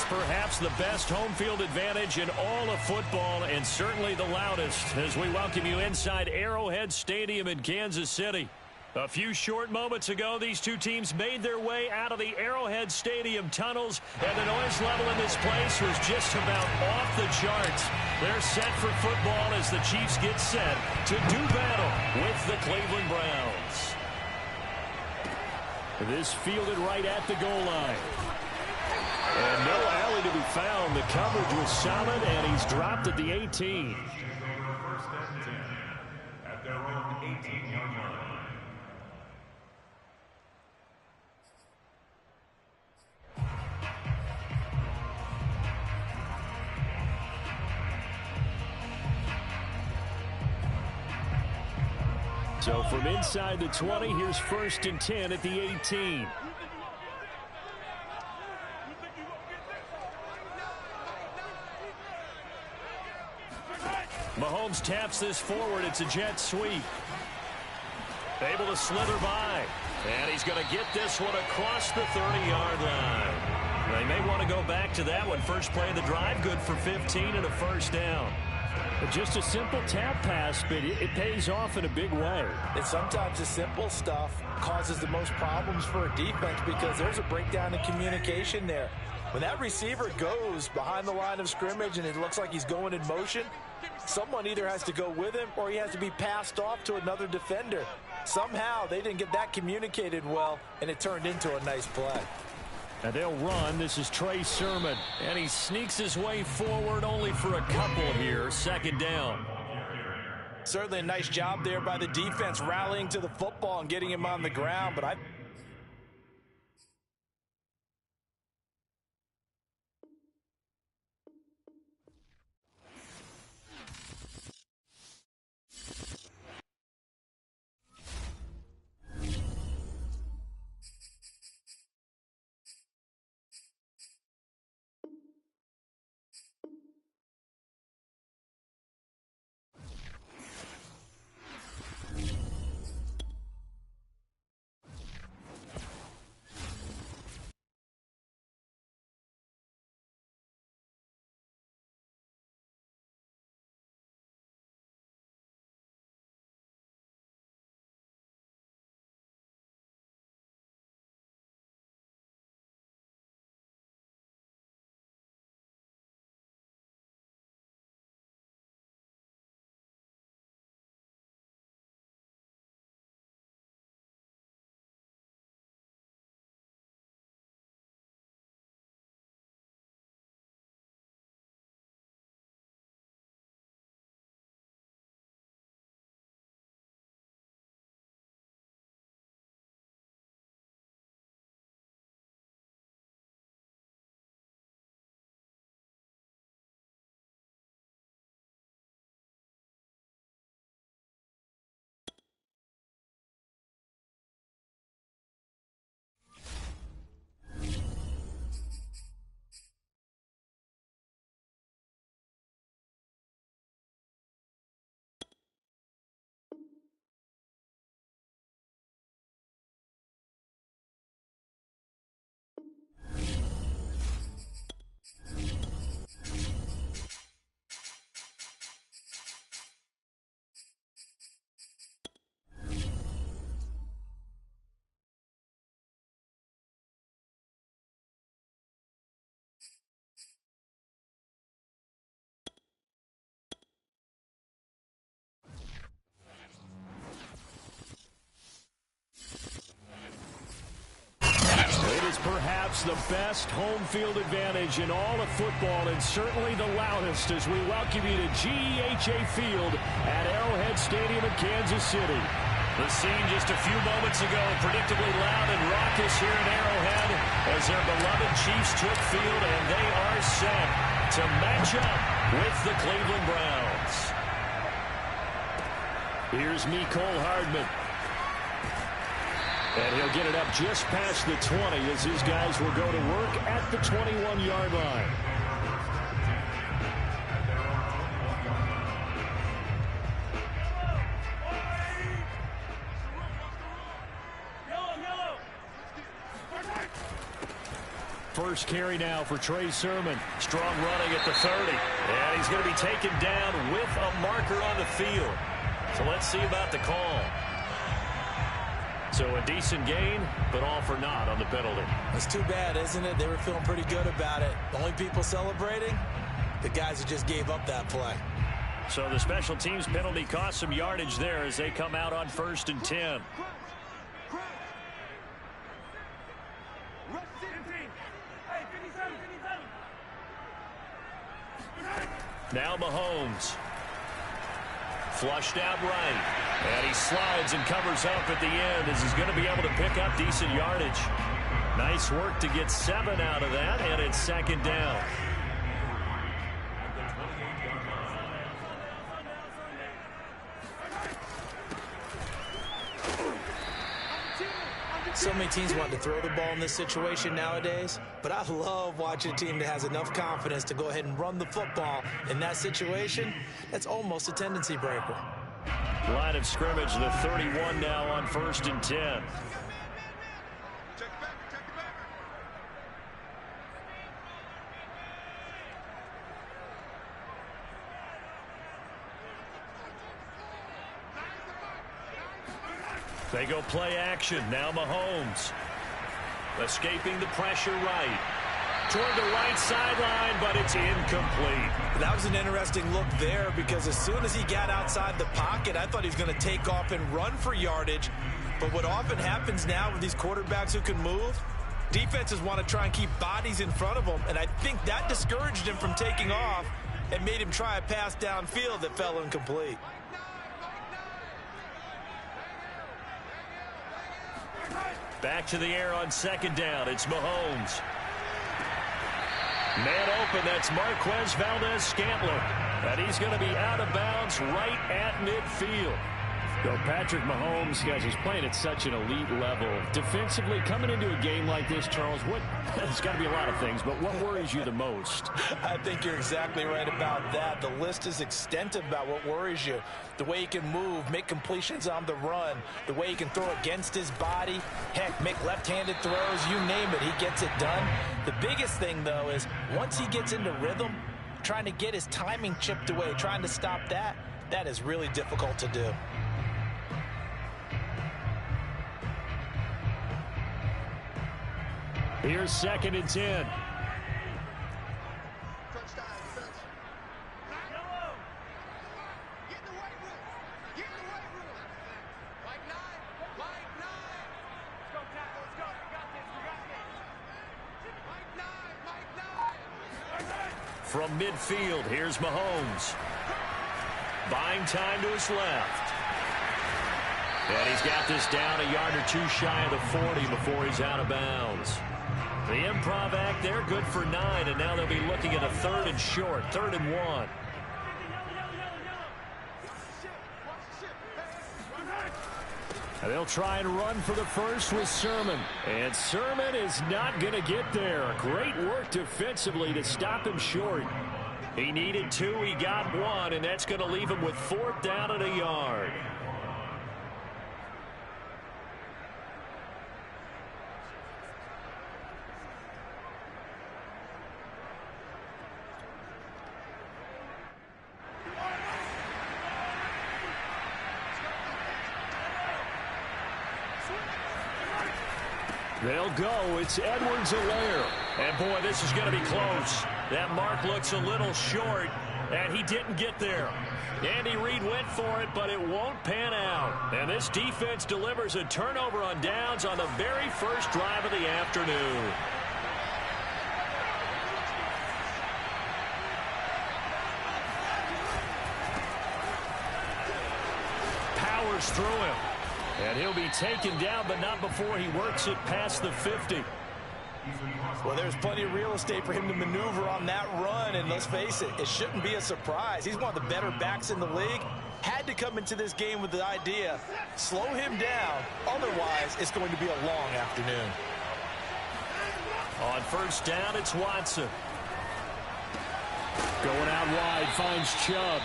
perhaps the best home field advantage in all of football and certainly the loudest as we welcome you inside Arrowhead Stadium in Kansas City. A few short moments ago, these two teams made their way out of the Arrowhead Stadium tunnels, and the noise level in this place was just about off the charts. They're set for football as the Chiefs get set to do battle with the Cleveland Browns. This fielded right at the goal line. And no alley to be found. The coverage was solid, and he's dropped at the 18. First and 10 at their own 18-yard line. So from inside the 20, here's first and 10 at the 18. Mahomes taps this forward. It's a jet sweep. Able to slither by. And he's going to get this one across the 30-yard line. They may want to go back to that one. First play of the drive, good for 15 and a first down. Just a simple tap pass, but it pays off in a big way. And sometimes the simple stuff causes the most problems for a defense because there's a breakdown in communication there. When that receiver goes behind the line of scrimmage and it looks like he's going in motion, someone either has to go with him or he has to be passed off to another defender. Somehow they didn't get that communicated well, and it turned into a nice play. And they'll run. This is Trey Sermon. And he sneaks his way forward only for a couple here. Second down. Certainly a nice job there by the defense rallying to the football and getting him on the ground. But perhaps the best home field advantage in all of football and certainly the loudest as we welcome you to GEHA Field at Arrowhead Stadium in Kansas City. The scene just a few moments ago, predictably loud and raucous here in Arrowhead as their beloved Chiefs took field, and they are set to match up with the Cleveland Browns. Here's Mecole Hardman. And he'll get it up just past the 20 as his guys will go to work at the 21-yard line. first carry now for Trey Sermon. Strong running at the 30. And he's going to be taken down with a marker on the field. So let's see about the call. So a decent gain, but all for naught on the penalty. It's too bad, isn't it? They were feeling pretty good about it. The only people celebrating, the guys who just gave up that play. So the special teams penalty cost some yardage there as they come out on 1st and 10. Now Mahomes. Flushed out right. And he slides and covers up at the end as he's going to be able to pick up decent yardage. Nice work to get 7 out of that, and it's 2nd down. So many teams want to throw the ball in this situation nowadays, but I love watching a team that has enough confidence to go ahead and run the football. In that situation, that's almost a tendency breaker. Line of scrimmage, the 31 now on 1st and 10. They go play action. Now Mahomes. Escaping the pressure right. Toward the right sideline, but it's incomplete. That was an interesting look there because as soon as he got outside the pocket, I thought he was going to take off and run for yardage. But what often happens now with these quarterbacks who can move, defenses want to try and keep bodies in front of them, and I think that discouraged him from taking off and made him try a pass downfield that fell incomplete. Back to the air on 2nd down. It's Mahomes. Man open, that's Marquez Valdez-Scantling. And he's going to be out of bounds right at midfield. So Patrick Mahomes, guys, he's playing at such an elite level. Defensively, coming into a game like this, Charles, there's got to be a lot of things, but what worries you the most? I think you're exactly right about that. The list is extensive about what worries you. The way he can move, make completions on the run, the way he can throw against his body, heck, make left-handed throws, you name it, he gets it done. The biggest thing, though, is once he gets into rhythm, trying to get his timing chipped away, trying to stop that is really difficult to do. Here's 2nd and 10. From midfield, here's Mahomes. Buying time to his left. And he's got this down a yard or two shy of the 40 before he's out of bounds. The improv act there, good for 9, and now they'll be looking at a 3rd and short, 3rd and 1. And they'll try and run for the first with Sermon. And Sermon is not going to get there. Great work defensively to stop him short. He needed 2, he got 1, and that's going to leave him with 4th down and a yard. They'll go. It's Edwards-Helaire. And, boy, this is going to be close. That mark looks a little short, and he didn't get there. Andy Reid went for it, but it won't pan out. And this defense delivers a turnover on downs on the very first drive of the afternoon. Powers through him. And he'll be taken down, but not before he works it past the 50. Well, there's plenty of real estate for him to maneuver on that run, and let's face it, it shouldn't be a surprise. He's one of the better backs in the league. Had to come into this game with the idea, slow him down, otherwise it's going to be a long afternoon. On 1st down, it's Watson. Going out wide, finds Chubb.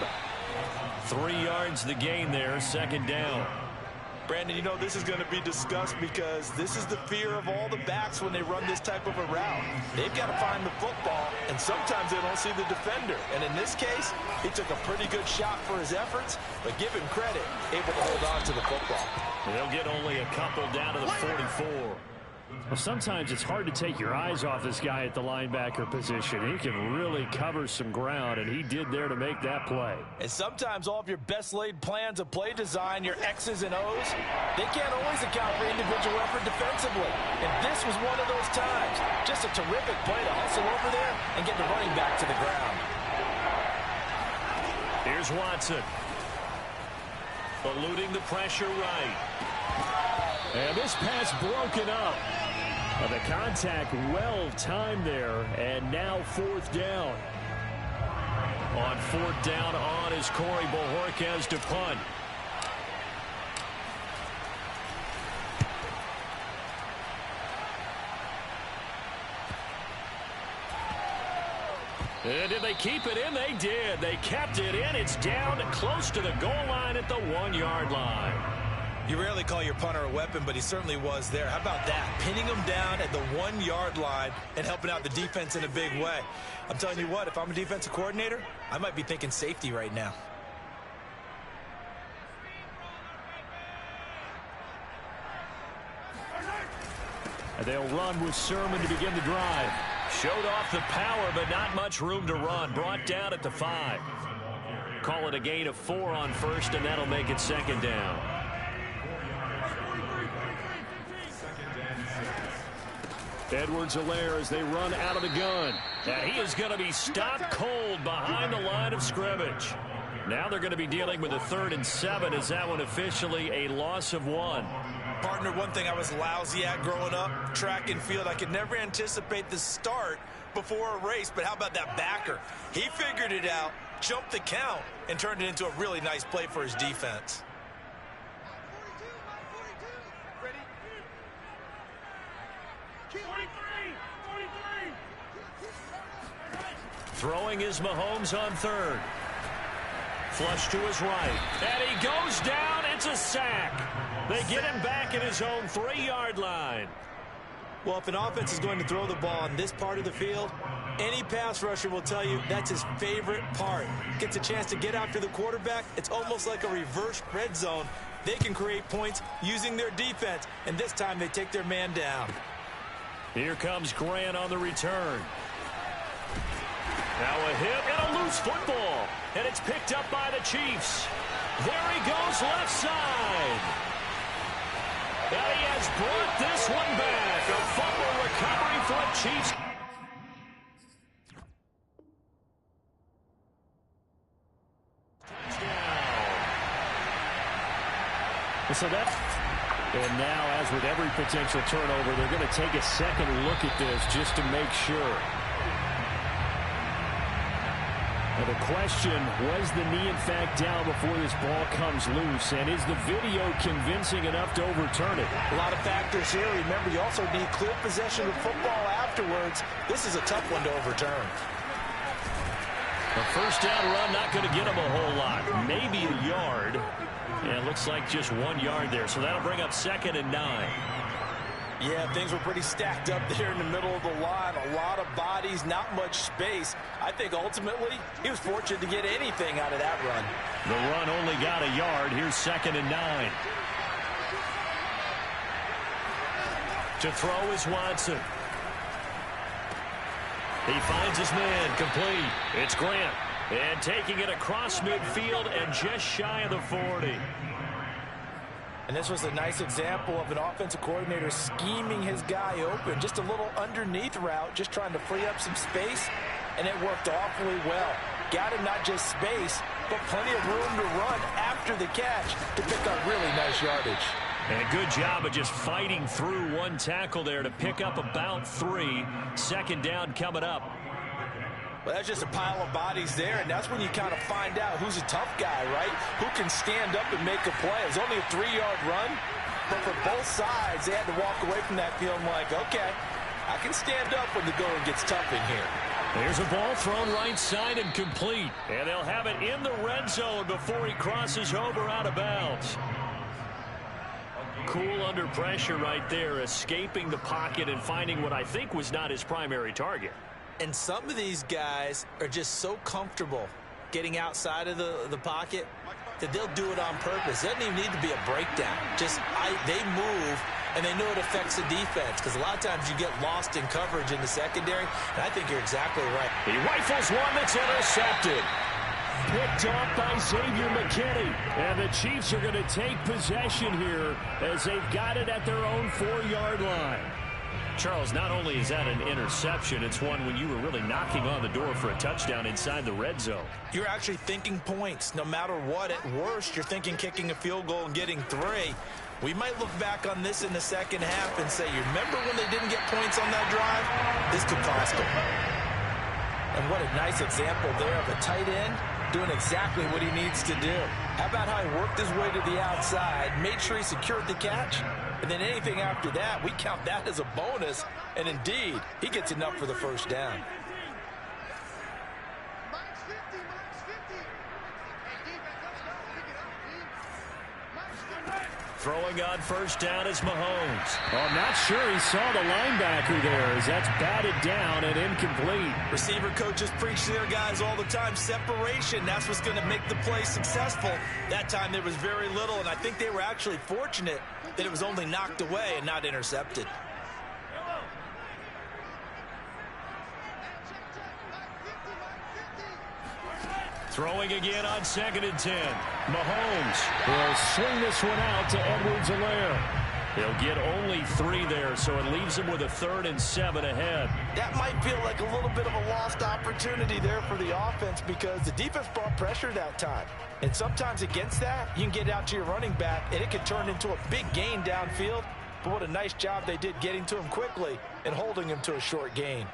3 yards the gain there, 2nd down. Brandon, you know this is going to be discussed because this is the fear of all the backs when they run this type of a route. They've got to find the football, and sometimes they don't see the defender. And in this case, he took a pretty good shot for his efforts, but give him credit, able to hold on to the football. They'll get only a couple down to the 44. Well, sometimes it's hard to take your eyes off this guy at the linebacker position. He can really cover some ground, and he did there to make that play. And sometimes all of your best laid plans of play design, your X's and O's, they can't always account for individual effort defensively. And this was one of those times. Just a terrific play to hustle over there and get the running back to the ground. Here's Watson. Eluding the pressure right. And this pass broken up. The contact well timed there, and now 4th down. On 4th down on is Corey Bojorquez to punt. And did they keep it in? They did. They kept it in. It's down close to the goal line at the 1-yard line. You rarely call your punter a weapon, but he certainly was there. How about that? Pinning him down at the 1-yard line and helping out the defense in a big way. I'm telling you what, if I'm a defensive coordinator, I might be thinking safety right now. And they'll run with Sermon to begin the drive. Showed off the power, but not much room to run. Brought down at the 5. Call it a gain of 4 on 1st, and that'll make it 2nd down. Edwards-Helaire as they run out of the gun. And he is going to be stopped cold behind the line of scrimmage. Now they're going to be dealing with a 3rd and 7 as that one officially a loss of 1. Partner, one thing I was lousy at growing up, track and field, I could never anticipate the start before a race, but how about that backer? He figured it out, jumped the count, and turned it into a really nice play for his defense. Throwing is Mahomes on 3rd. Flush to his right. And he goes down. It's a sack. They get him back at his own 3-yard line. Well, if an offense is going to throw the ball on this part of the field, any pass rusher will tell you that's his favorite part. Gets a chance to get after the quarterback. It's almost like a reverse red zone. They can create points using their defense, and this time they take their man down. Here comes Grant on the return. Now a hit and a loose football. And it's picked up by the Chiefs. There he goes left side. And he has brought this one back. A fumble recovery for the Chiefs. So and now, as with every potential turnover, they're going to take a second look at this just to make sure. Now the question, was the knee in fact down before this ball comes loose? And is the video convincing enough to overturn it? A lot of factors here. Remember, you also need clear possession of football afterwards. This is a tough one to overturn. A 1st down run, not going to get him a whole lot. Maybe a yard. And it looks like just 1 yard there. So that'll bring up 2nd and 9. Yeah, things were pretty stacked up there in the middle of the line. A lot of bodies, not much space. I think ultimately he was fortunate to get anything out of that run. The run only got a yard. Here's 2nd and 9. To throw is Watson. He finds his man complete. It's Grant. And taking it across midfield and just shy of the 40. And this was a nice example of an offensive coordinator scheming his guy open. Just a little underneath route, just trying to free up some space, and it worked awfully well. Got him not just space, but plenty of room to run after the catch to pick up really nice yardage. And a good job of just fighting through one tackle there to pick up about 3. 2nd down coming up. Well, that's just a pile of bodies there, and that's when you kind of find out who's a tough guy, right? Who can stand up and make a play. It was only a 3-yard run, but for both sides, they had to walk away from that field and like, okay, I can stand up when the going gets tough in here. There's a ball thrown right side and complete. And they'll have it in the red zone before he crosses over out of bounds. Cool under pressure right there, escaping the pocket and finding what I think was not his primary target. And some of these guys are just so comfortable getting outside of the pocket that they'll do it on purpose. It doesn't even need to be a breakdown. They move, and they know it affects the defense, because a lot of times you get lost in coverage in the secondary, and I think you're exactly right. He rifles one that's intercepted. Picked off by Xavier McKinney. And the Chiefs are going to take possession here as they've got it at their own 4-yard line. Charles, not only is that an interception, it's one when you were really knocking on the door for a touchdown inside the red zone. You're actually thinking points. No matter what, at worst, you're thinking kicking a field goal and getting 3. We might look back on this in the second half and say, you remember when they didn't get points on that drive? This could cost them. And what a nice example there of a tight end doing exactly what he needs to do. How about how he worked his way to the outside, made sure he secured the catch, and then anything after that, we count that as a bonus, and indeed, he gets enough for the first down. Throwing on first down is Mahomes. Well, I'm not sure he saw the linebacker there as that's batted down and incomplete. Receiver coaches preach to their guys all the time. Separation, that's what's going to make the play successful. That time there was very little, and I think they were actually fortunate that it was only knocked away and not intercepted. Throwing again on 2nd and 10. Mahomes will swing this one out to Edwards-Helaire. He'll get only 3 there, so it leaves him with a 3rd and 7 ahead. That might feel like a little bit of a lost opportunity there for the offense because the defense brought pressure that time. And sometimes against that, you can get out to your running back, and it can turn into a big gain downfield. But what a nice job they did getting to him quickly and holding him to a short gain.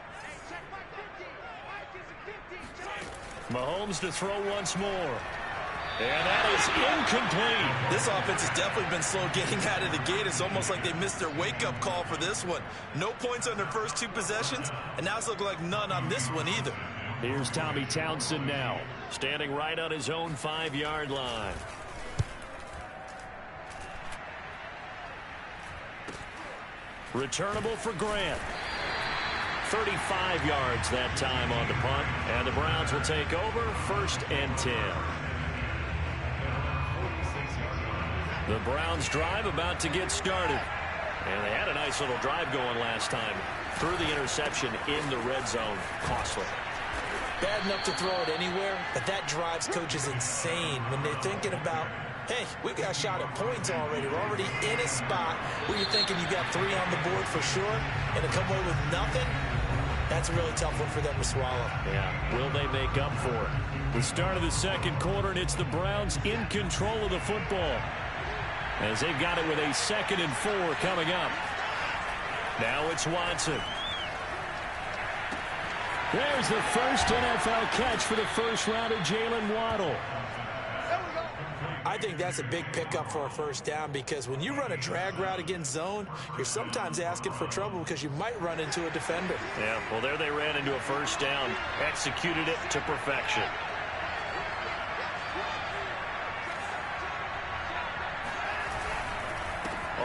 Mahomes to throw once more. And that is incomplete. This offense has definitely been slow getting out of the gate. It's almost like they missed their wake-up call for this one. No points on their first 2 possessions, and now it's looking like none on this one either. Here's Tommy Townsend now, standing right on his own 5-yard line. Returnable for Grant. 35 yards that time on the punt, and the Browns will take over 1st and 10. The Browns drive about to get started. And they had a nice little drive going last time. Threw the interception in the red zone. Costly. Bad enough to throw it anywhere, but that drives coaches insane when they're thinking about, hey, we got a shot at points already. We're already in a spot where you're thinking you got 3 on the board for sure, and to come away with nothing, that's a really tough one for them to swallow. Yeah, will they make up for it? The start of the second quarter, and it's the Browns in control of the football, as they've got it with a 2nd and 4 coming up. Now it's Watson. There's the first NFL catch for the first rounder, Jalen Waddle. I think that's a big pickup for a first down because when you run a drag route against zone, you're sometimes asking for trouble because you might run into a defender. Yeah, well, there they ran into a first down, executed it to perfection.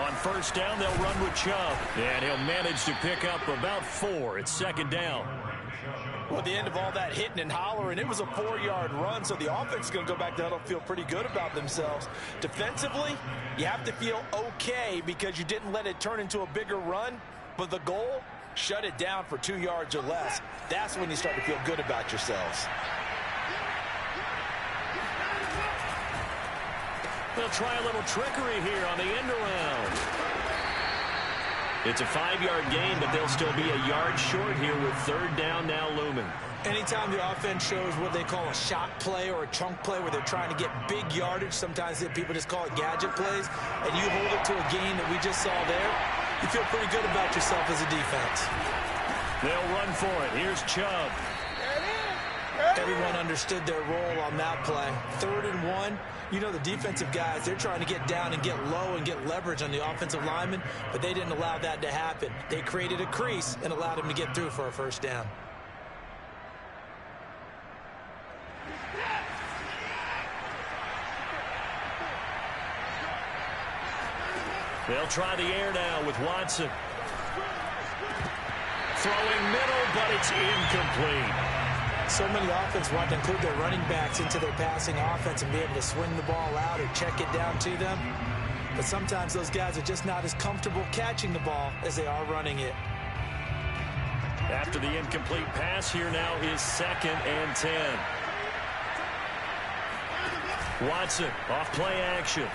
On first down, they'll run with Chubb, and he'll manage to pick up about 4. It's 2nd down. Well, at the end of all that hitting and hollering, it was a 4-yard run, so the offense is going to go back to huddle, feel pretty good about themselves. Defensively, you have to feel okay because you didn't let it turn into a bigger run, but the goal, shut it down for 2 yards or less. That's when you start to feel good about yourselves. They'll try a little trickery here on the end around. It's a 5-yard gain, but they'll still be a yard short here with 3rd down now looming. Anytime the offense shows what they call a shot play or a chunk play where they're trying to get big yardage, sometimes people just call it gadget plays, and you hold it to a gain that we just saw there, you feel pretty good about yourself as a defense. They'll run for it. Here's Chubb. Everyone understood their role on that play. 3rd and 1. You know the defensive guys, they're trying to get down and get low and get leverage on the offensive lineman, but they didn't allow that to happen. They created a crease and allowed him to get through for a first down. They'll try the air now with Watson. Throwing middle, but it's incomplete. So many offenses want to include their running backs into their passing offense and be able to swing the ball out or check it down to them. But sometimes those guys are just not as comfortable catching the ball as they are running it. After the incomplete pass, here now is 2nd and 10. Watson off play action.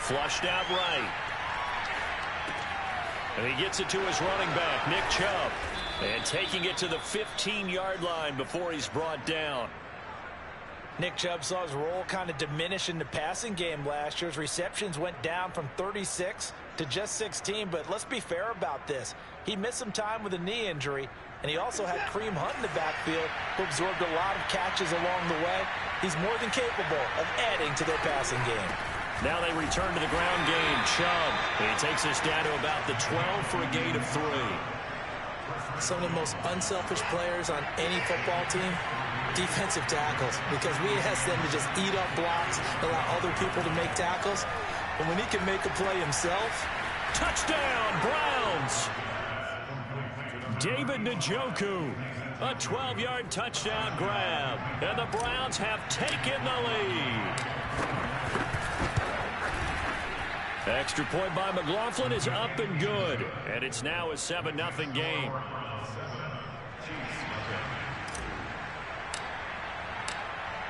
Flushed out right. And he gets it to his running back, Nick Chubb. And taking it to the 15-yard line before he's brought down. Nick Chubb saw his role kind of diminish in the passing game last year. His receptions went down from 36 to just 16. But let's be fair about this. He missed some time with a knee injury. And he also had Kareem Hunt in the backfield, who absorbed a lot of catches along the way. He's more than capable of adding to their passing game. Now they return to the ground game. Chubb. He takes us down to about the 12 for a gain of 3. Some of the most unselfish players on any football team, defensive tackles, because we ask them to just eat up blocks, allow other people to make tackles. But when he can make a play himself. Touchdown, Browns! David Njoku, a 12-yard touchdown grab, and the Browns have taken the lead. Extra point by McLaughlin is up and good, and it's now a 7-0 game.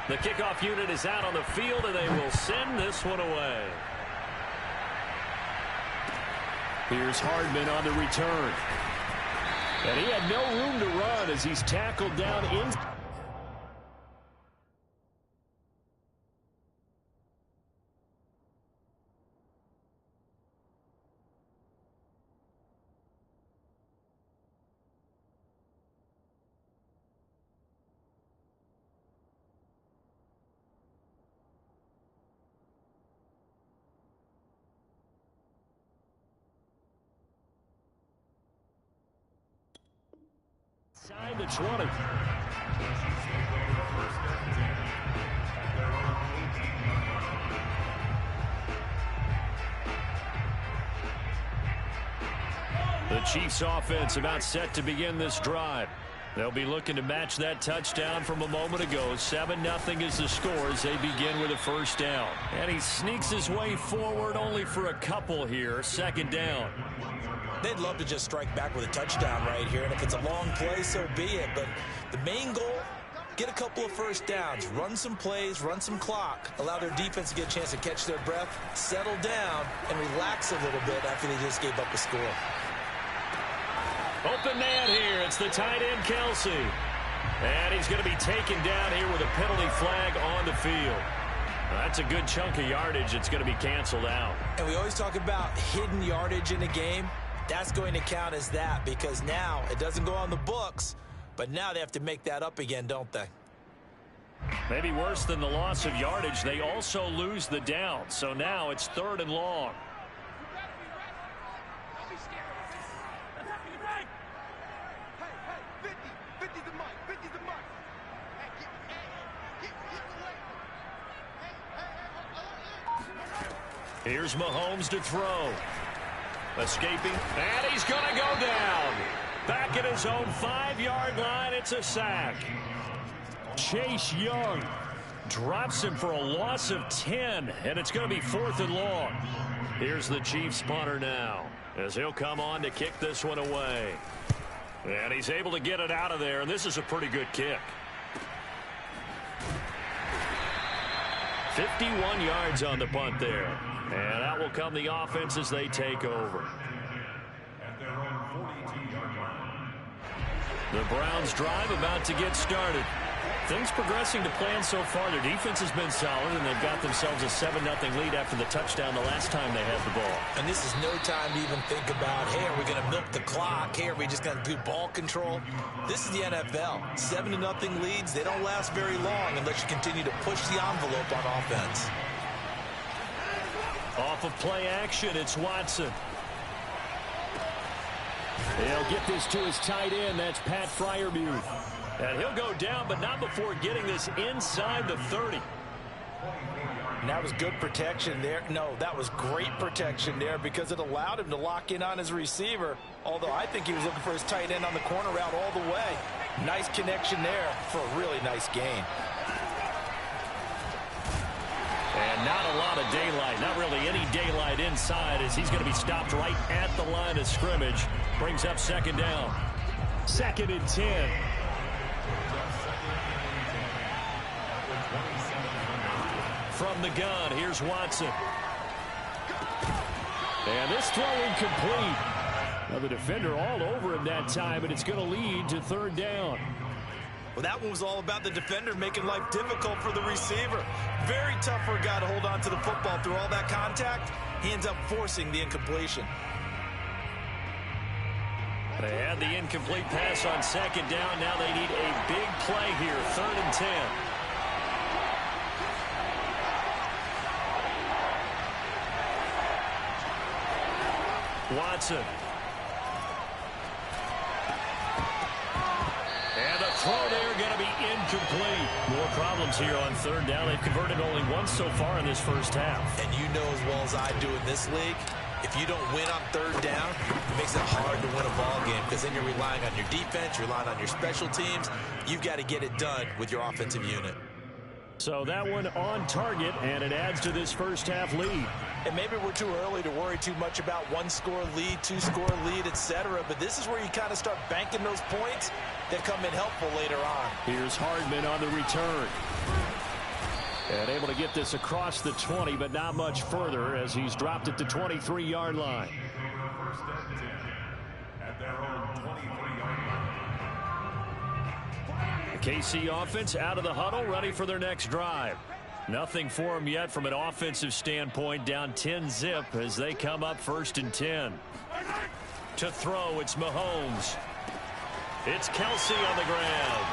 The kickoff unit is out on the field, and they will send this one away. Here's Hardman on the return. And he had no room to run as he's tackled down in. Inside the 20. The Chiefs offense about set to begin this drive. They'll be looking to match that touchdown from a moment ago. 7-0 is the score as they begin with a first down. And he sneaks his way forward only for a couple here. 2nd down. They'd love to just strike back with a touchdown right here, and if it's a long play, so be it. But the main goal, get a couple of first downs, run some plays, run some clock, allow their defense to get a chance to catch their breath, settle down, and relax a little bit after they just gave up a score. Open man here. It's the tight end, Kelsey. And he's going to be taken down here with a penalty flag on the field. That's a good chunk of yardage. It's going to be canceled out. And we always talk about hidden yardage in a game. That's going to count as that because now it doesn't go on the books, but now they have to make that up again, don't they? Maybe worse than the loss of yardage, they also lose the down. So now it's 3rd and long. Here's Mahomes to throw. Escaping, and he's going to go down. Back at his own 5-yard line, it's a sack. Chase Young drops him for a loss of 10, and it's going to be 4th and long. Here's the Chiefs punter now, as he'll come on to kick this one away. And he's able to get it out of there, and this is a pretty good kick. 51 yards on the punt there. And that will come the offense as they take over. The Browns drive about to get started. Things progressing to plan so far. Their defense has been solid, and they've got themselves a 7-0 lead after the touchdown the last time they had the ball. And this is no time to even think about, hey, are we going to milk the clock? Hey, are we just going to do ball control? This is the NFL. 7-0 leads, they don't last very long unless you continue to push the envelope on offense. Off of play action, it's Watson. He'll get this to his tight end. That's Pat Freiermuth. And he'll go down, but not before getting this inside the 30. And that was good protection there. No, that was great protection there because it allowed him to lock in on his receiver, although I think he was looking for his tight end on the corner route all the way. Nice connection there for a really nice gain. And not a lot of daylight, not really any daylight inside as he's going to be stopped right at the line of scrimmage. Brings up second down. 2nd and 10. From the gun, here's Watson. And this throw incomplete. Now the defender all over him that time, and it's going to lead to 3rd down. Well, that one was all about the defender making life difficult for the receiver. Very tough for a guy to hold on to the football through all that contact. He ends up forcing the incompletion. They had the incomplete pass on 2nd down. Now they need a big play here, 3rd and 10. Watson. And the throw there going to be incomplete. More problems here on 3rd down. They've converted only once so far in this first half. And you know as well as I do in this league, if you don't win on 3rd down, it makes it hard to win a ball game because then you're relying on your defense, you're relying on your special teams. You've got to get it done with your offensive unit. So that one on target, and it adds to this first half lead. And maybe we're too early to worry too much about 1-score lead, 2-score lead, etc. But this is where you kind of start banking those points that come in helpful later on. Here's Hardman on the return. And able to get this across the 20, but not much further as he's dropped it to 23-yard line. First and 10 at their own 23-yard line. The KC offense out of the huddle, ready for their next drive. Nothing for them yet from an offensive standpoint, down 10-zip as they come up 1st and 10. To throw, it's Mahomes. It's Kelsey on the ground.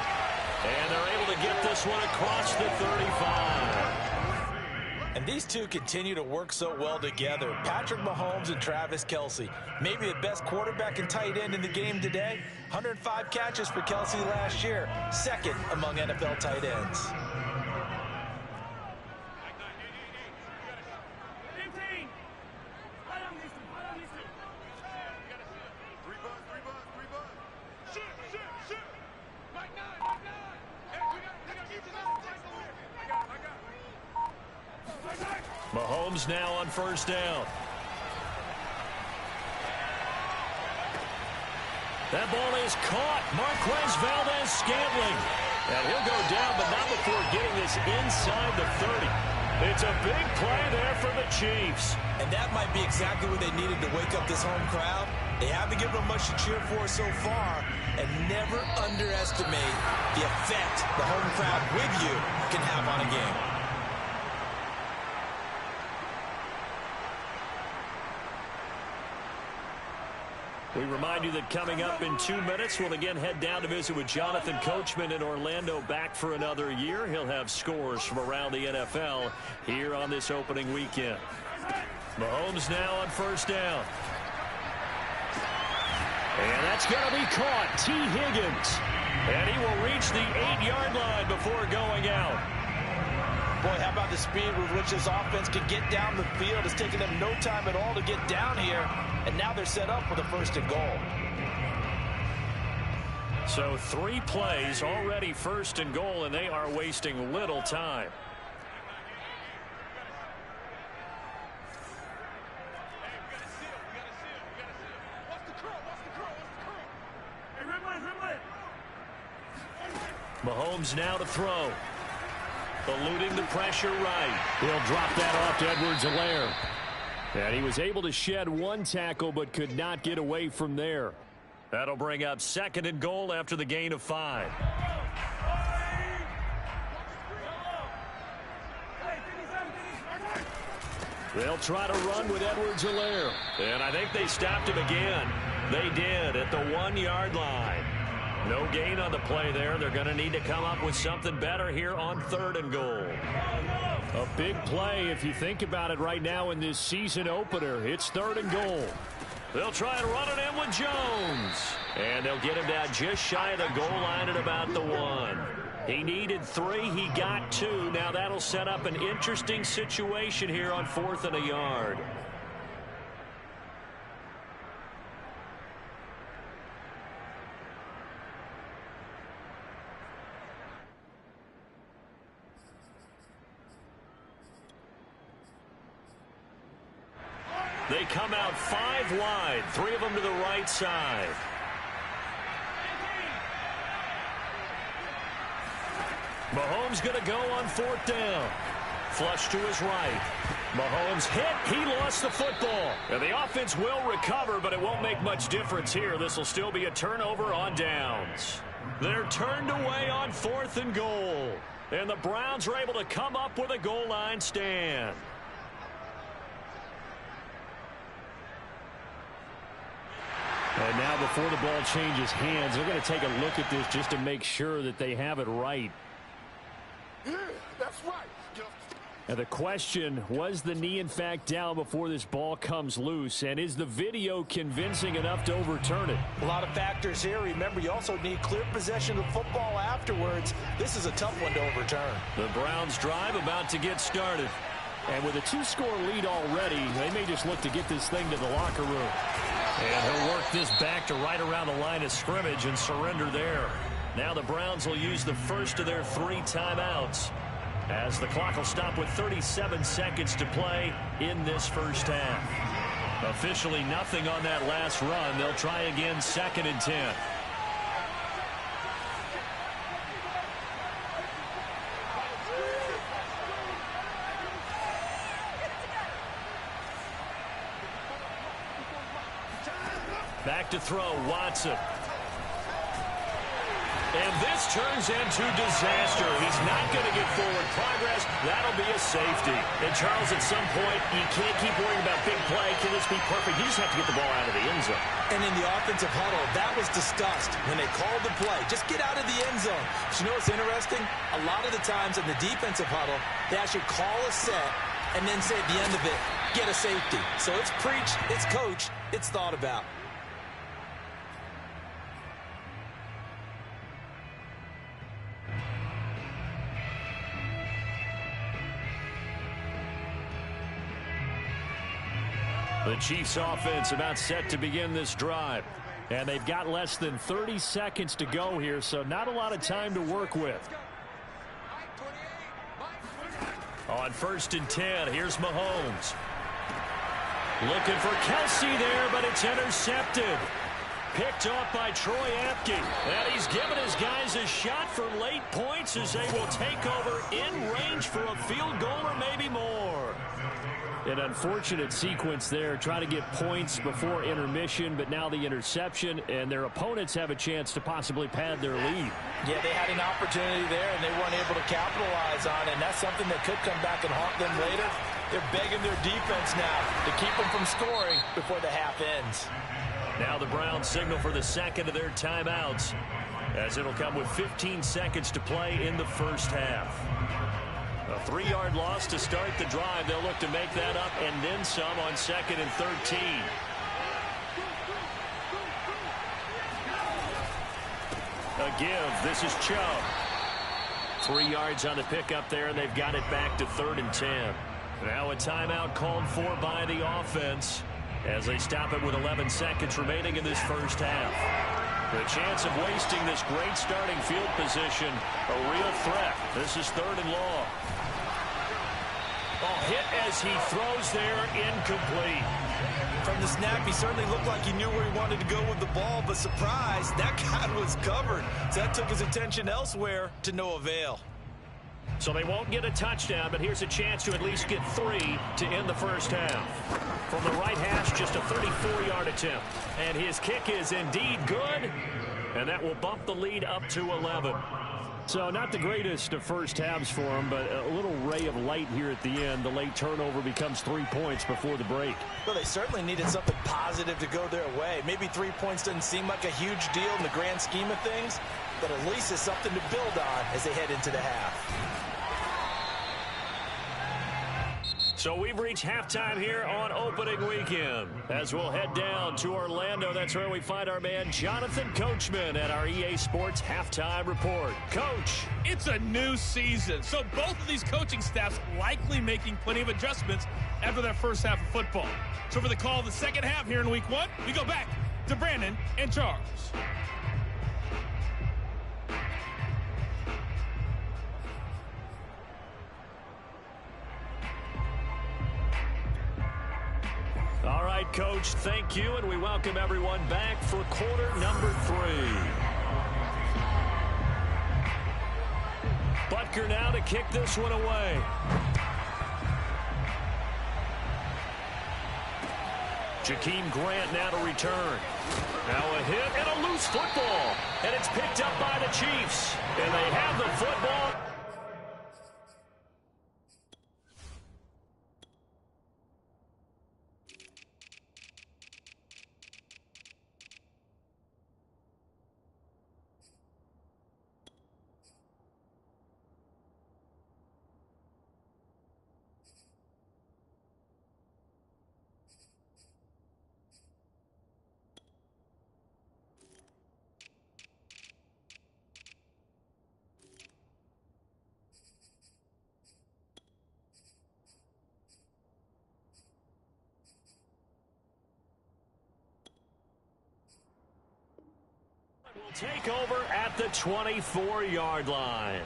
And they're able to get this one across the 35. And these two continue to work so well together. Patrick Mahomes and Travis Kelsey. Maybe the best quarterback and tight end in the game today. 105 catches for Kelsey last year. 2nd among NFL tight ends. Mahomes now on 1st down. That ball is caught. Marquez Valdes-Scantling. And he'll go down, but not before getting this inside the 30. It's a big play there for the Chiefs. And that might be exactly what they needed to wake up this home crowd. They haven't given them much to cheer for so far. And never underestimate the effect the home crowd with you can have on a game. We remind you that coming up in 2 minutes, we'll again head down to visit with Jonathan Coachman in Orlando, back for another year. He'll have scores from around the NFL here on this opening weekend. Mahomes now on 1st down. And that's going to be caught. T. Higgins. And he will reach the 8-yard line before going out. Boy, how about the speed with which this offense can get down the field? It's taken them no time at all to get down here. And now they're set up for the 1st and goal. So 3 plays already 1st and goal, and they are wasting little time. Mahomes now to throw. Eluding the pressure right. He'll drop that off to Edwards-Helaire. And he was able to shed 1 tackle but could not get away from there. That'll bring up 2nd and goal after the gain of 5. They'll try to run with Edwards-Helaire. And I think they stopped him again. They did at the 1-yard line. No gain on the play there. They're going to need to come up with something better here on 3rd and goal. A big play if you think about it right now in this season opener. It's 3rd and goal. They'll try and run it in with Jones. And And they'll get him down just shy of the goal line at about the 1. He needed 3. He got 2. Now that'll set up an interesting situation here on 4th and a yard. They come out 5 wide, 3 of them to the right side. Mahomes going to go on 4th down. Flush to his right. Mahomes hit. He lost the football. And the offense will recover, but it won't make much difference here. This will still be a turnover on downs. They're turned away on 4th and goal. And the Browns are able to come up with a goal line stand. And now before the ball changes hands, they're going to take a look at this just to make sure that they have it right. Yeah, that's right. And the question, was the knee in fact down before this ball comes loose? And is the video convincing enough to overturn it? A lot of factors here. Remember, you also need clear possession of the football afterwards. This is a tough one to overturn. The Browns drive about to get started. And with a 2-score lead already, they may just look to get this thing to the locker room. And he'll work this back to right around the line of scrimmage and surrender there. Now the Browns will use the first of their 3 timeouts, as the clock will stop with 37 seconds to play in this first half. Officially nothing on that last run. They'll try again, 2nd and 10. Back to throw, Watson. And this turns into disaster. He's not going to get forward progress. That'll be a safety. And Charles, at some point, you can't keep worrying about big play. Can this be perfect? You just have to get the ball out of the end zone. And in the offensive huddle, that was discussed when they called the play. Just get out of the end zone. But you know what's interesting? A lot of the times in the defensive huddle, they actually call a set and then say at the end of it, get a safety. So it's preached, it's coached, it's thought about. The Chiefs offense about set to begin this drive. And they've got less than 30 seconds to go here, so not a lot of time to work with. On 1st and 10, here's Mahomes. Looking for Kelsey there, but it's intercepted. Picked off by Troy Apke. And he's given his guys a shot for late points as they will take over in range for a field goal or maybe more. An unfortunate sequence there, trying to get points before intermission, but now the interception, and their opponents have a chance to possibly pad their lead. Yeah, they had an opportunity there, and they weren't able to capitalize on it, and that's something that could come back and haunt them later. They're begging their defense now to keep them from scoring before the half ends. Now the Browns signal for the 2nd of their timeouts, as it'll come with 15 seconds to play in the first half. A 3-yard loss to start the drive. They'll look to make that up and then some on 2nd and 13. A give. This is Chubb. 3 yards on the pickup there, and they've got it back to 3rd and 10. Now a timeout called for by the offense as they stop it with 11 seconds remaining in this first half. The chance of wasting this great starting field position, a real threat. This is 3rd and long. Ball hit as he throws there, incomplete. From the snap, he certainly looked like he knew where he wanted to go with the ball, but surprise, that guy was covered. So that took his attention elsewhere to no avail. So they won't get a touchdown, but here's a chance to at least get 3 to end the first half. From the right hash, just a 34-yard attempt. And his kick is indeed good, and that will bump the lead up to 11. So not the greatest of first halves for them, but a little ray of light here at the end. The late turnover becomes 3 points before the break. Well, they certainly needed something positive to go their way. Maybe 3 points doesn't seem like a huge deal in the grand scheme of things, but at least it's something to build on as they head into the half. So we've reached halftime here on opening weekend. As we'll head down to Orlando, that's where we find our man Jonathan Coachman at our EA Sports Halftime Report. Coach. It's a new season, so both of these coaching staffs likely making plenty of adjustments after that first half of football. So for the call of the second half here in week one, we go back to Brandon and Charles. All right, Coach, thank you, and we welcome everyone back for quarter number 3. Butker now to kick this one away. Jakeem Grant now to return. Now a hit and a loose football, and it's picked up by the Chiefs, and they have the football. Will take over at the 24-yard line.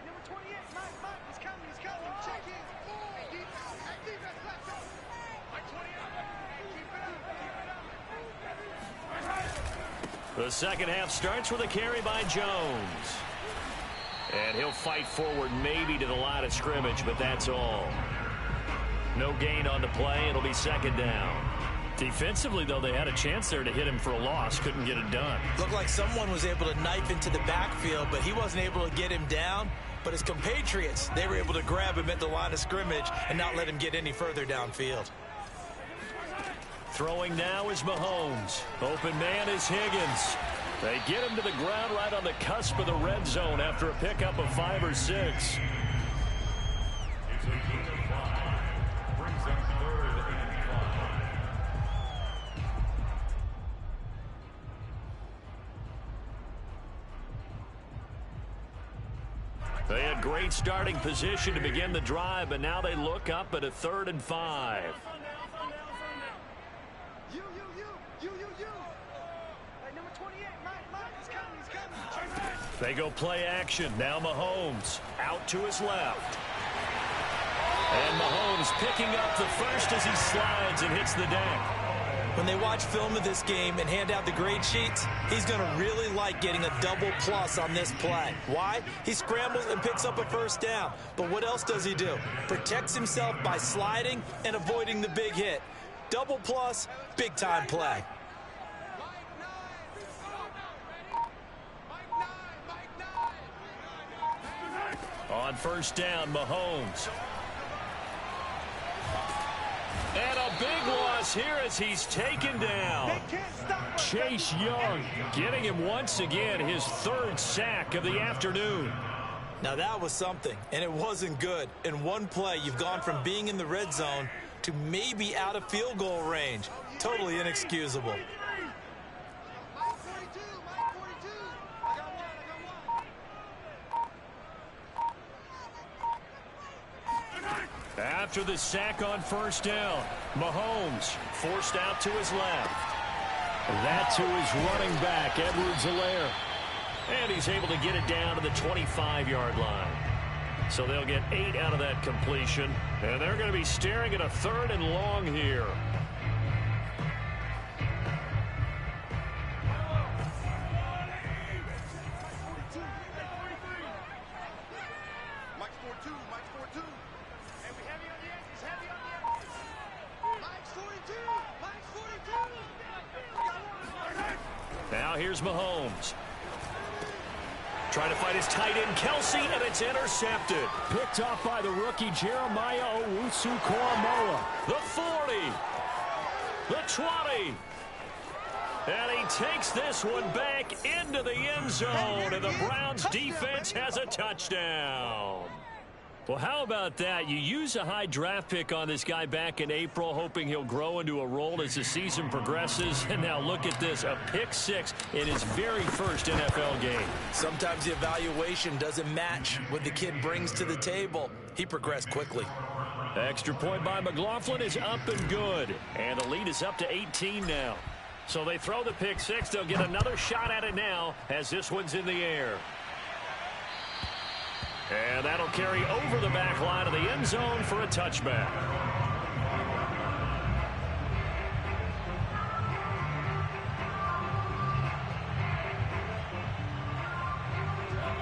Number 28, Mike, he's coming, check in. The second half starts with a carry by Jones. And he'll fight forward maybe to the line of scrimmage, but that's all. No gain on the play. It'll be second down. Defensively, though, they had a chance there to hit him for a loss. Couldn't get it done. Looked like someone was able to knife into the backfield, but he wasn't able to get him down. But his compatriots, they were able to grab him at the line of scrimmage and not let him get any further downfield. Throwing now is Mahomes. Open man is Higgins. They get him to the ground right on the cusp of the red zone after a pickup of 5 or 6. It's a gain of 5. Brings up 3rd and 5. They had great starting position to begin the drive, but now they look up at a 3rd and 5. They go play action. Now Mahomes out to his left. And Mahomes picking up the first as he slides and hits the deck. When they watch film of this game and hand out the grade sheets, he's going to really like getting a double plus on this play. Why? He scrambles and picks up a first down. But what else does he do? Protects himself by sliding and avoiding the big hit. Double plus, big time play. On first down, Mahomes. And a big loss here as he's taken down. Chase Young getting him once again his 3rd sack of the afternoon. Now that was something, and it wasn't good. In one play, you've gone from being in the red zone to maybe out of field goal range. Totally inexcusable. After the sack on first down, Mahomes forced out to his left. That to his running back, Edwards-Helaire. And he's able to get it down to the 25-yard line. So they'll get 8 out of that completion. And they're going to be staring at a 3rd and long here. Now here's Mahomes. Trying to fight his tight end, Kelsey, and it's intercepted. Picked off by the rookie, Jeremiah Owusu-Koramoah. The 40. The 20. And he takes this one back into the end zone, and the Browns defense has a touchdown. Well, how about that? You use a high draft pick on this guy back in April, hoping he'll grow into a role as the season progresses. And now look at this, a pick six in his very first NFL game. Sometimes the evaluation doesn't match what the kid brings to the table. He progressed quickly. Extra point by McLaughlin is up and good. And the lead is up to 18 now. So they throw the pick six. They'll get another shot at it now as this one's in the air. And that'll carry over the back line of the end zone for a touchback.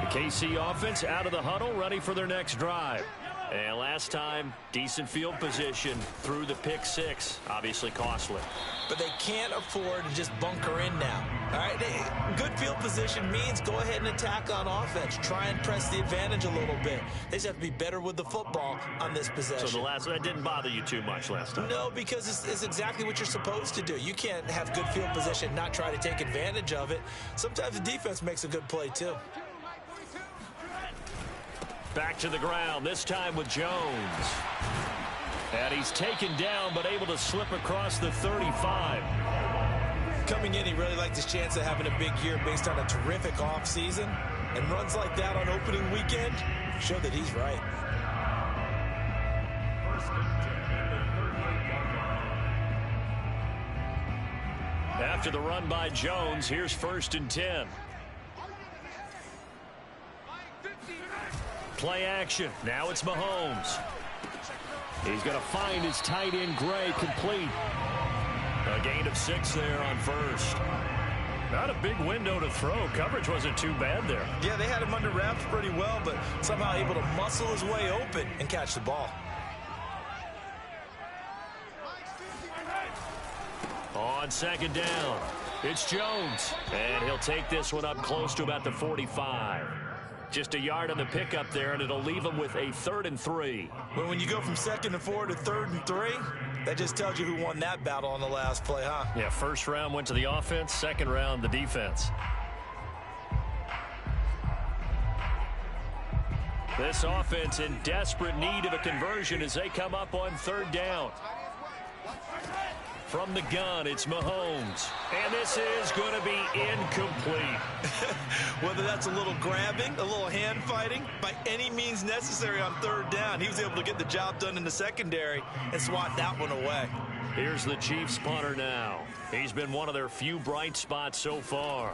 The KC offense out of the huddle, ready for their next drive. And last time, decent field position through the pick six. Obviously costly. But they can't afford to just bunker in now. All right, good field position means go ahead and attack on offense. Try and press the advantage a little bit. They just have to be better with the football on this possession. So that didn't bother you too much last time? No, because it's exactly what you're supposed to do. You can't have good field position and not try to take advantage of it. Sometimes the defense makes a good play too. Back to the ground, this time with Jones. And he's taken down, but able to slip across the 35. Coming in, he really liked his chance of having a big year based on a terrific offseason. And runs like that on opening weekend show that he's right. After the run by Jones, here's 1st and 10. Play action. Now it's Mahomes. He's going to find his tight end, Gray, complete. A gain of 6 there on first. Not a big window to throw. Coverage wasn't too bad there. Yeah, they had him under wraps pretty well, but somehow able to muscle his way open and catch the ball. On 2nd down, it's Jones. And he'll take this one up close to about the 45. Just a yard on the pickup there, and it'll leave him with a 3rd and 3. Well, when you go from 2nd and 4 to 3rd and 3, that just tells you who won that battle on the last play, huh? Yeah, first round went to the offense, second round the defense. This offense in desperate need of a conversion as they come up on 3rd down. From the gun, it's Mahomes. And this is going to be incomplete. Whether that's a little grabbing, a little hand fighting, by any means necessary on 3rd down, he was able to get the job done in the secondary and swat that one away. Here's the Chiefs punter now. He's been one of their few bright spots so far.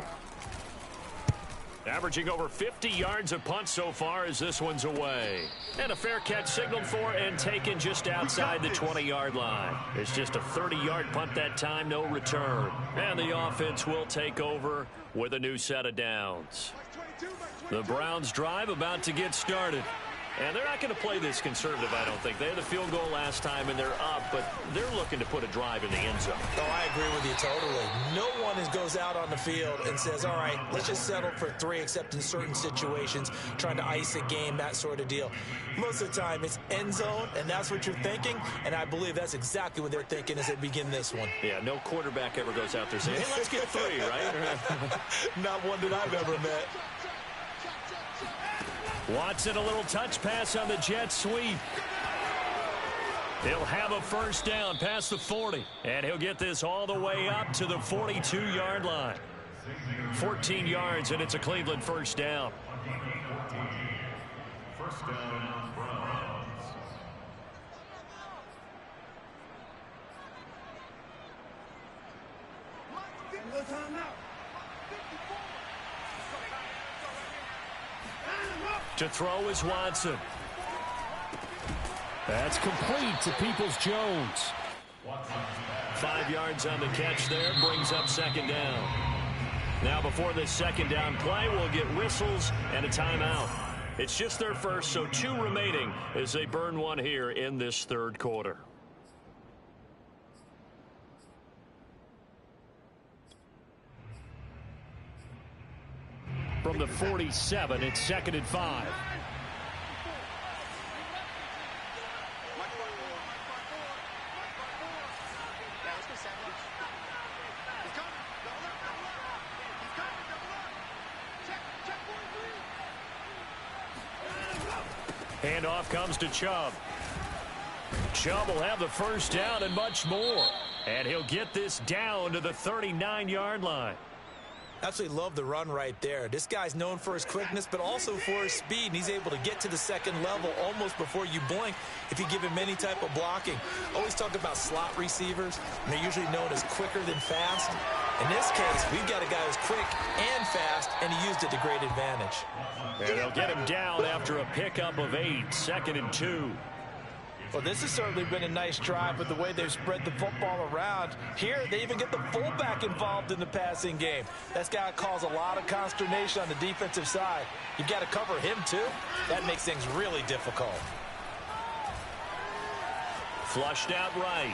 Averaging over 50 yards a punt so far as this one's away. And a fair catch signaled for and taken just outside the 20-yard line. It's just a 30-yard punt that time, no return. And the offense will take over with a new set of downs. The Browns drive about to get started. And they're not going to play this conservative, I don't think. They had the field goal last time, and they're up, but they're looking to put a drive in the end zone. Oh, I agree with you totally. No one goes out on the field and says, all right, let's just settle for 3, except in certain situations, trying to ice a game, that sort of deal. Most of the time, it's end zone, and that's what you're thinking, and I believe that's exactly what they're thinking as they begin this one. Yeah, no quarterback ever goes out there saying, hey, let's get 3, right? Not one that I've ever met. Watson, a little touch pass on the jet sweep. He'll have a 1st down past the 40. And he'll get this all the way up to the 42-yard line. 14 yards, and it's a Cleveland 1st down. 1st down, Browns. To throw is Watson. That's complete to Peoples-Jones. 5 yards on the catch there, brings up 2nd down. Now before this 2nd down play, we'll get whistles and a timeout. It's just their first, so 2 remaining as they burn one here in this 3rd quarter. From the 47, it's 2nd and 5. Handoff comes to Chubb. Chubb will have the first down and much more. And he'll get this down to the 39-yard line. Absolutely love the run right there. This guy's known for his quickness, but also for his speed, and he's able to get to the second level almost before you blink if you give him any type of blocking. Always talk about slot receivers, and they're usually known as quicker than fast. In this case, we've got a guy who's quick and fast, and he used it to great advantage. And they'll get him down after a pickup of 8, 2nd and 2. Well, this has certainly been a nice drive with the way they've spread the football around. Here, they even get the fullback involved in the passing game. That's got to cause a lot of consternation on the defensive side. You've got to cover him, too. That makes things really difficult. Flushed out right.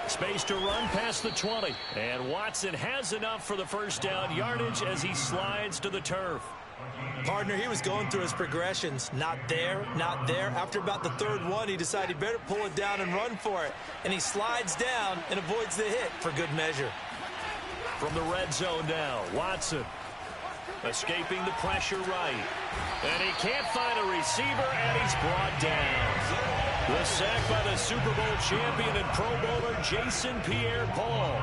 Space to run past the 20. And Watson has enough for the first down yardage as he slides to the turf. Partner, he was going through his progressions. Not there, not there. After about the third one, he decided he better pull it down and run for it. And he slides down and avoids the hit for good measure. From the red zone now, Watson escaping the pressure right. And he can't find a receiver, and he's brought down. The sack by the Super Bowl champion and Pro Bowler Jason Pierre-Paul.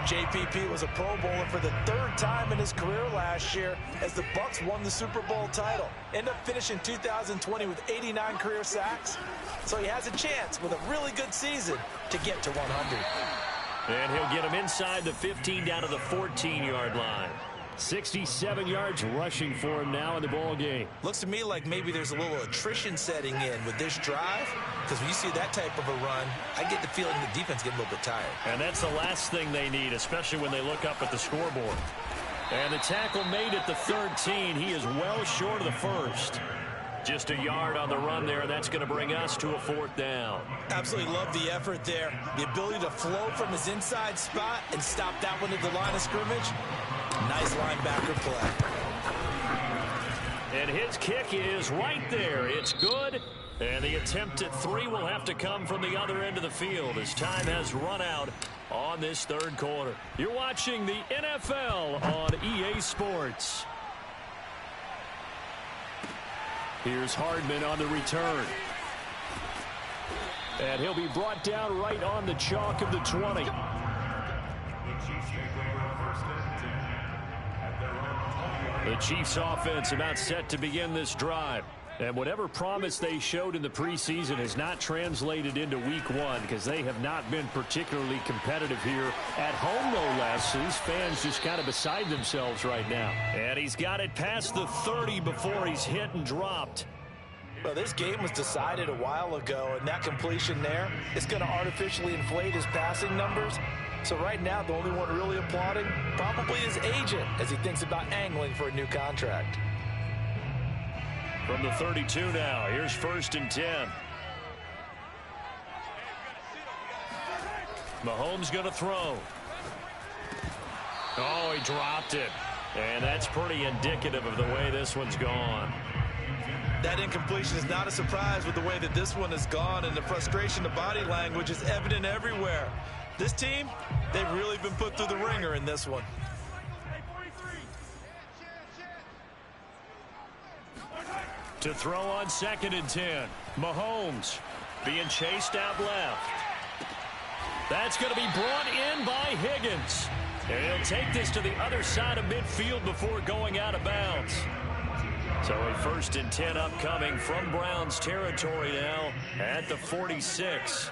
JPP was a Pro Bowler for the 3rd time in his career last year as the Bucs won the Super Bowl title. Ended up finishing 2020 with 89 career sacks. So he has a chance with a really good season to get to 100. And he'll get him inside the 15 down to the 14-yard line. 67 yards rushing for him now in the ball game. Looks to me like maybe there's a little attrition setting in with this drive, because when you see that type of a run, I get the feeling the defense getting a little bit tired. And that's the last thing they need, especially when they look up at the scoreboard. And the tackle made at the 13. He is well short of the first. Just a yard on the run there, and that's going to bring us to a 4th down. Absolutely love the effort there. The ability to flow from his inside spot and stop that one at the line of scrimmage. Nice linebacker play. And his kick is right there. It's good. And the attempt at 3 will have to come from the other end of the field as time has run out on this 3rd quarter. You're watching the NFL on EA Sports. Here's Hardman on the return. And he'll be brought down right on the chalk of the 20. The Chiefs offense about set to begin this drive. And whatever promise they showed in the preseason has not translated into week 1 because they have not been particularly competitive here at home, no less. These fans just kind of beside themselves right now. And he's got it past the 30 before he's hit and dropped. Well, this game was decided a while ago, and that completion there is going to artificially inflate his passing numbers. So right now, the only one really applauding probably his agent as he thinks about angling for a new contract. From the 32 now, here's 1st and 10. Mahomes going to throw. Oh, he dropped it. And that's pretty indicative of the way this one's gone. That incompletion is not a surprise with the way that this one has gone, and the frustration, the body language is evident everywhere. This team, they've really been put through the ringer in this one. To throw on 2nd and 10. Mahomes being chased out left. That's going to be brought in by Higgins. And he'll take this to the other side of midfield before going out of bounds. So a 1st and 10 upcoming from Browns territory now at the 46.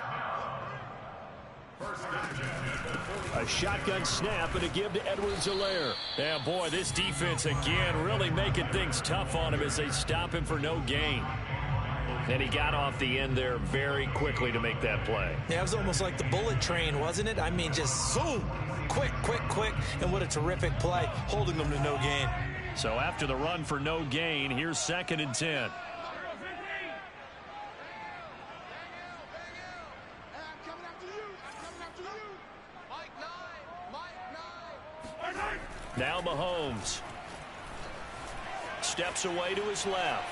A shotgun snap and a give to Edwards-Helaire. Yeah, boy, this defense again really making things tough on him as they stop him for no gain. And he got off the end there very quickly to make that play. Yeah, it was almost like the bullet train, wasn't it? I mean, just zoom, quick, quick, quick, and what a terrific play, holding them to no gain. So after the run for no gain, here's 2nd and 10. Now Mahomes steps away to his left.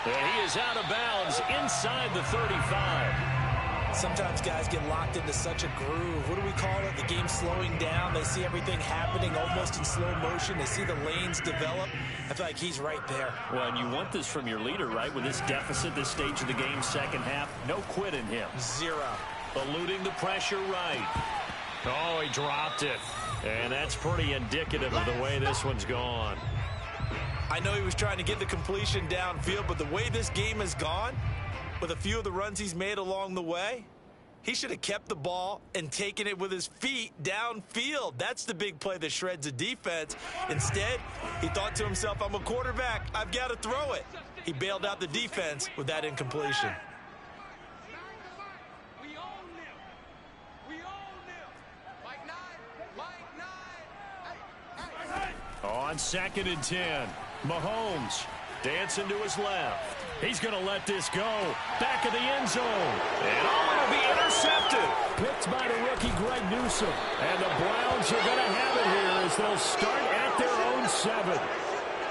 And he is out of bounds inside the 35. Sometimes guys get locked into such a groove. What do we call it? The game's slowing down. They see everything happening almost in slow motion. They see the lanes develop. I feel like he's right there. Well, and you want this from your leader, right? With this deficit, this stage of the game, second half, no quit in him. Zero. Eluding the pressure right. Oh, he dropped it. And that's pretty indicative of the way this one's gone. I know he was trying to get the completion downfield, but the way this game has gone, with a few of the runs he's made along the way, he should have kept the ball and taken it with his feet downfield. That's the big play that shreds a defense. Instead, he thought to himself, I'm a quarterback. I've got to throw it. He bailed out the defense with that incompletion. On 2nd and 10, Mahomes dancing to his left. He's going to let this go. Back of the end zone. And it'll be intercepted. Picked by the rookie Greg Newsome. And the Browns are going to have it here as they'll start at their own 7.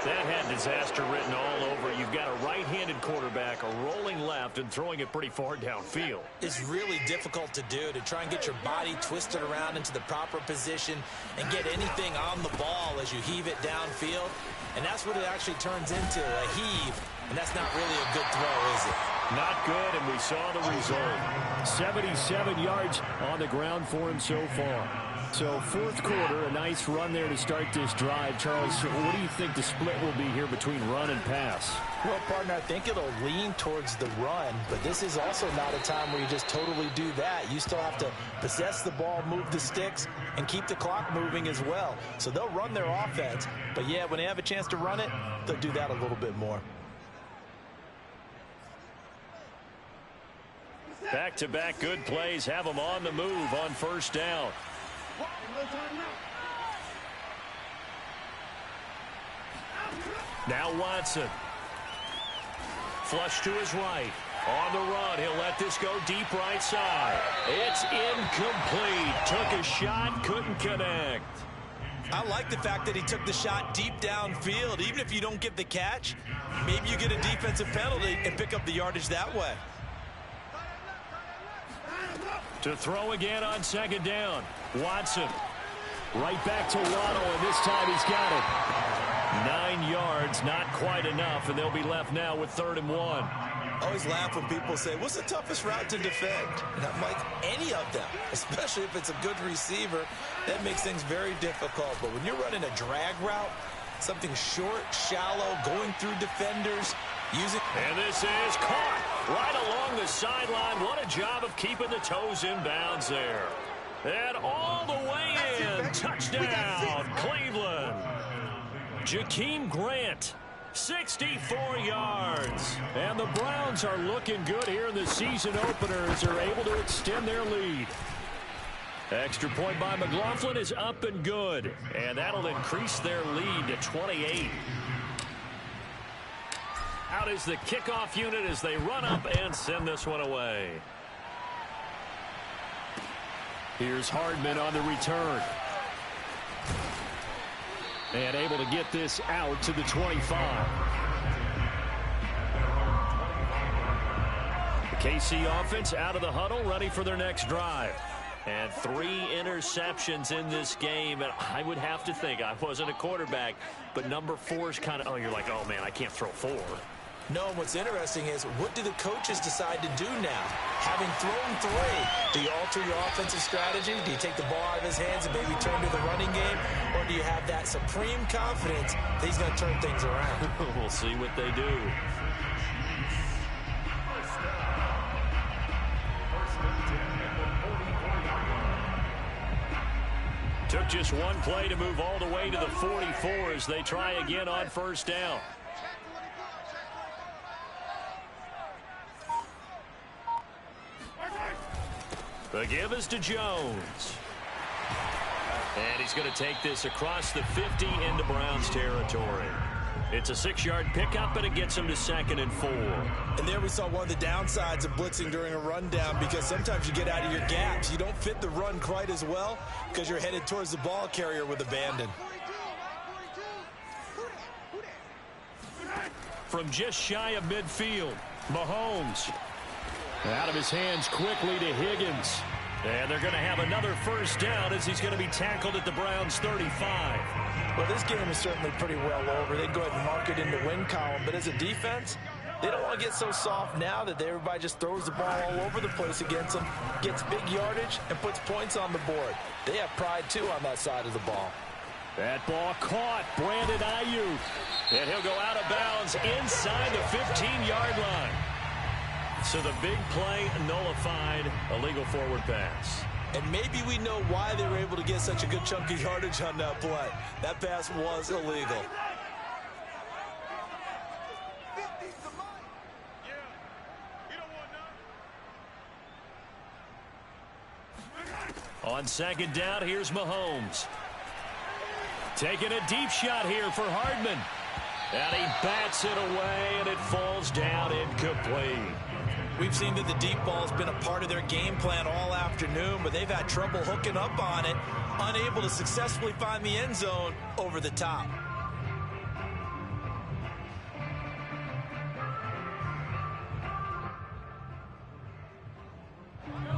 That had disaster written all over. You've got a right-handed quarterback, a rolling left, and throwing it pretty far downfield. It's really difficult to do, to try and get your body twisted around into the proper position and get anything on the ball as you heave it downfield. And that's what it actually turns into, a heave. And that's not really a good throw, is it? Not good, and we saw the result. 77 yards on the ground for him so far. So fourth quarter, a nice run there to start this drive. Charles, what do you think the split will be here between run and pass? Well, partner, I think it'll lean towards the run, but this is also not a time where you just totally do that. You still have to possess the ball, move the sticks, and keep the clock moving as well. So they'll run their offense, but yeah, when they have a chance to run it, they'll do that a little bit more. Back-to-back good plays have them on the move on first down. Now Watson. Flush to his right. On the run, he'll let this go deep right side. It's incomplete. Took a shot, couldn't connect. I like the fact that he took the shot deep downfield. Even if you don't get the catch, maybe you get a defensive penalty and pick up the yardage that way. To throw again on second down. Watson. Right back to Waddle, and this time he's got it. 9 yards, not quite enough, and they'll be left now with 3rd and 1. I always laugh when people say, what's the toughest route to defend? And I'm like, any of them, especially if it's a good receiver. That makes things very difficult. But when you're running a drag route, something short, shallow, going through defenders, using... And this is caught right along the sideline. What a job of keeping the toes in bounds there. And all the way in. Touchdown, Cleveland. Jakeem Grant, 64 yards. And the Browns are looking good here in the season opener as they're able to extend their lead. Extra point by McLaughlin is up and good. And that'll increase their lead to 28. Out is the kickoff unit as they run up and send this one away. Here's Hardman on the return. And able to get this out to the 25. The KC offense out of the huddle, ready for their next drive. And 3 interceptions in this game. And I would have to think, I wasn't a quarterback, but number 4 is kind of, oh, you're like, oh, man, I can't throw 4. No, and what's interesting is, what do the coaches decide to do now? Having thrown 3, do you alter your offensive strategy? Do you take the ball out of his hands and maybe turn to the running game? Or do you have that supreme confidence that he's going to turn things around? We'll see what they do. Took just one play to move all the way to the 44 as they try again on first down. The give is to Jones. And he's going to take this across the 50 into Browns territory. It's a 6-yard pickup, and it gets him to 2nd and 4. And there we saw one of the downsides of blitzing during a rundown, because sometimes you get out of your gaps. You don't fit the run quite as well because you're headed towards the ball carrier with abandon. From just shy of midfield, Mahomes. Out of his hands quickly to Higgins. And they're going to have another first down as he's going to be tackled at the Browns' 35. Well, this game is certainly pretty well over. They can go ahead and mark it in the win column. But as a defense, they don't want to get so soft now that everybody just throws the ball all over the place against them, gets big yardage, and puts points on the board. They have pride, too, on that side of the ball. That ball caught. Brandon Ayuk. And he'll go out of bounds inside the 15-yard line. So the big play nullified, a legal forward pass. And maybe we know why they were able to get such a good chunk of yardage on that play. That pass was illegal. On second down, here's Mahomes. Taking a deep shot here for Hardman. And he bats it away, and it falls down incomplete. We've seen that the deep ball has been a part of their game plan all afternoon, but they've had trouble hooking up on it, unable to successfully find the end zone over the top.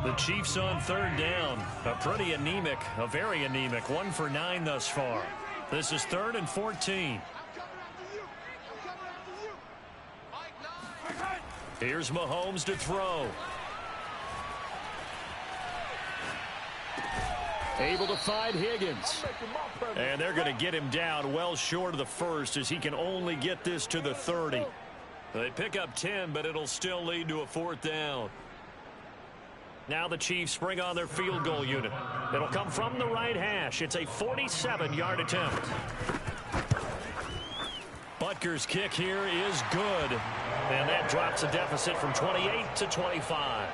The Chiefs on third down. A pretty anemic, a very anemic 1 for 9 thus far. This is 3rd and 14. Here's Mahomes to throw. Able to find Higgins. And they're going to get him down well short of the first as he can only get this to the 30. They pick up 10, but it'll still lead to a 4th down. Now the Chiefs bring on their field goal unit. It'll come from the right hash. It's a 47-yard attempt. Butker's kick here is good. And that drops a deficit from 28 to 25.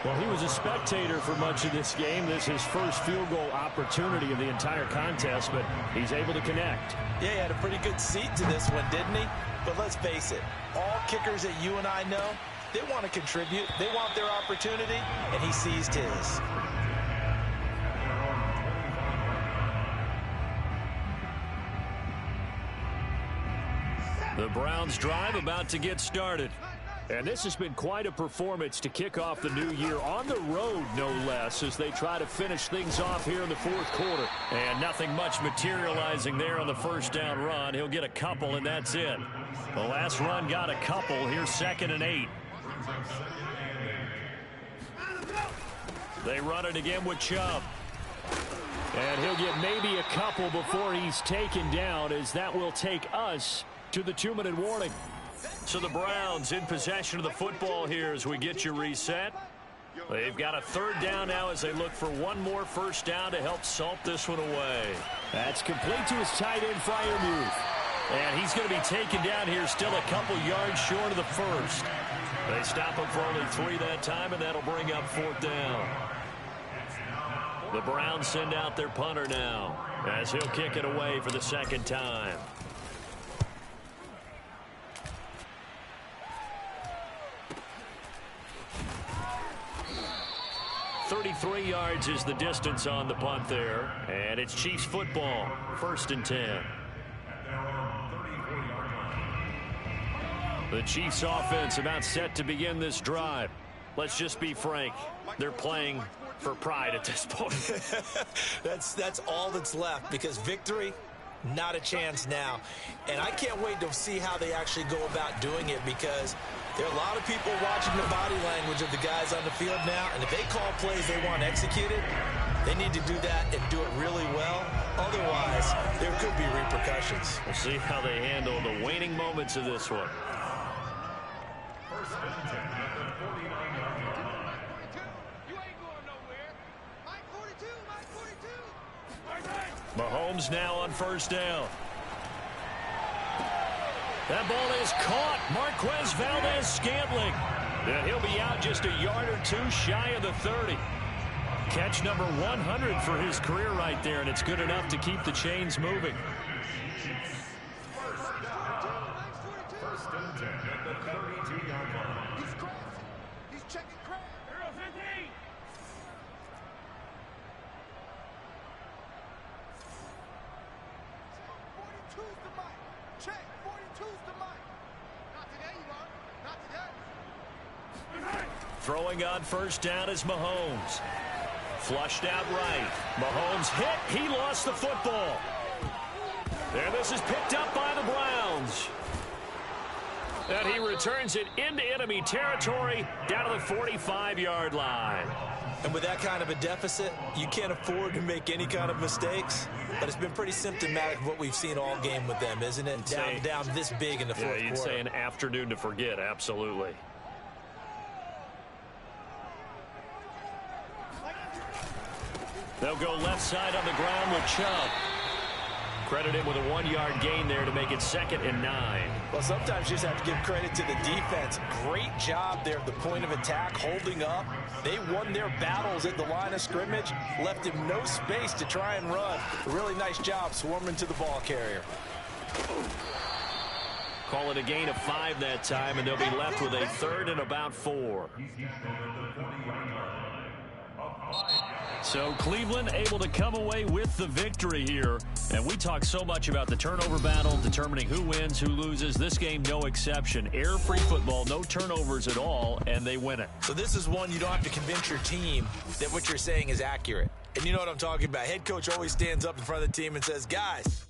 Well, he was a spectator for much of this game. This is his first field goal opportunity of the entire contest, but he's able to connect. Yeah, he had a pretty good seat to this one, didn't he? But let's face it, all kickers that you and I know, they want to contribute. They want their opportunity, and he seized his. The Browns drive about to get started. And this has been quite a performance to kick off the new year on the road, no less, as they try to finish things off here in the 4th quarter. And nothing much materializing there on the first down run. He'll get a couple, and that's it. The last run got a couple. Here's 2nd and 8. They run it again with Chubb. And he'll get maybe a couple before he's taken down, as that will take us to the 2-minute warning. So the Browns in possession of the football here as we get you reset. They've got a 3rd down now as they look for one more first down to help salt this one away. That's complete to his tight end Freiermuth. And he's going to be taken down here still a couple yards short of the first. They stop him for only 3 that time, and that'll bring up 4th down. The Browns send out their punter now as he'll kick it away for the 2nd time. 33 yards is the distance on the punt there. And it's Chiefs football. 1st and 10. The Chiefs offense about set to begin this drive. Let's just be frank. They're playing for pride at this point. That's all that's left, because victory, not a chance now. And I can't wait to see how they actually go about doing it, because there are a lot of people watching the body language of the guys on the field now, and if they call plays they want executed, they need to do that and do it really well. Otherwise, there could be repercussions. We'll see how they handle the waning moments of this one. Mahomes now on 1st down. That ball is caught. Marquez Valdes-Scantling. And he'll be out just a yard or 2 shy of the 30. Catch number 100 for his career right there, and it's good enough to keep the chains moving. Throwing on first down is Mahomes. Flushed out right. Mahomes hit. He lost the football. And this is picked up by the Browns. And he returns it into enemy territory down to the 45-yard line. And with that kind of a deficit, you can't afford to make any kind of mistakes. But it's been pretty symptomatic of what we've seen all game with them, isn't it? Down this big in the fourth quarter. You'd say an afternoon to forget, absolutely. They'll go left side on the ground with Chubb. Credit him with a 1-yard gain there to make it 2nd and 9. Well, sometimes you just have to give credit to the defense. Great job there at the point of attack, holding up. They won their battles at the line of scrimmage, left him no space to try and run. A really nice job swarming to the ball carrier. Call it a gain of 5 that time, and they'll be left with a 3rd and about 4. So Cleveland able to come away with the victory here. And we talk so much about the turnover battle, determining who wins, who loses. This game, no exception. Error-free football, no turnovers at all, and they win it. So this is one you don't have to convince your team that what you're saying is accurate. And you know what I'm talking about. Head coach always stands up in front of the team and says, guys,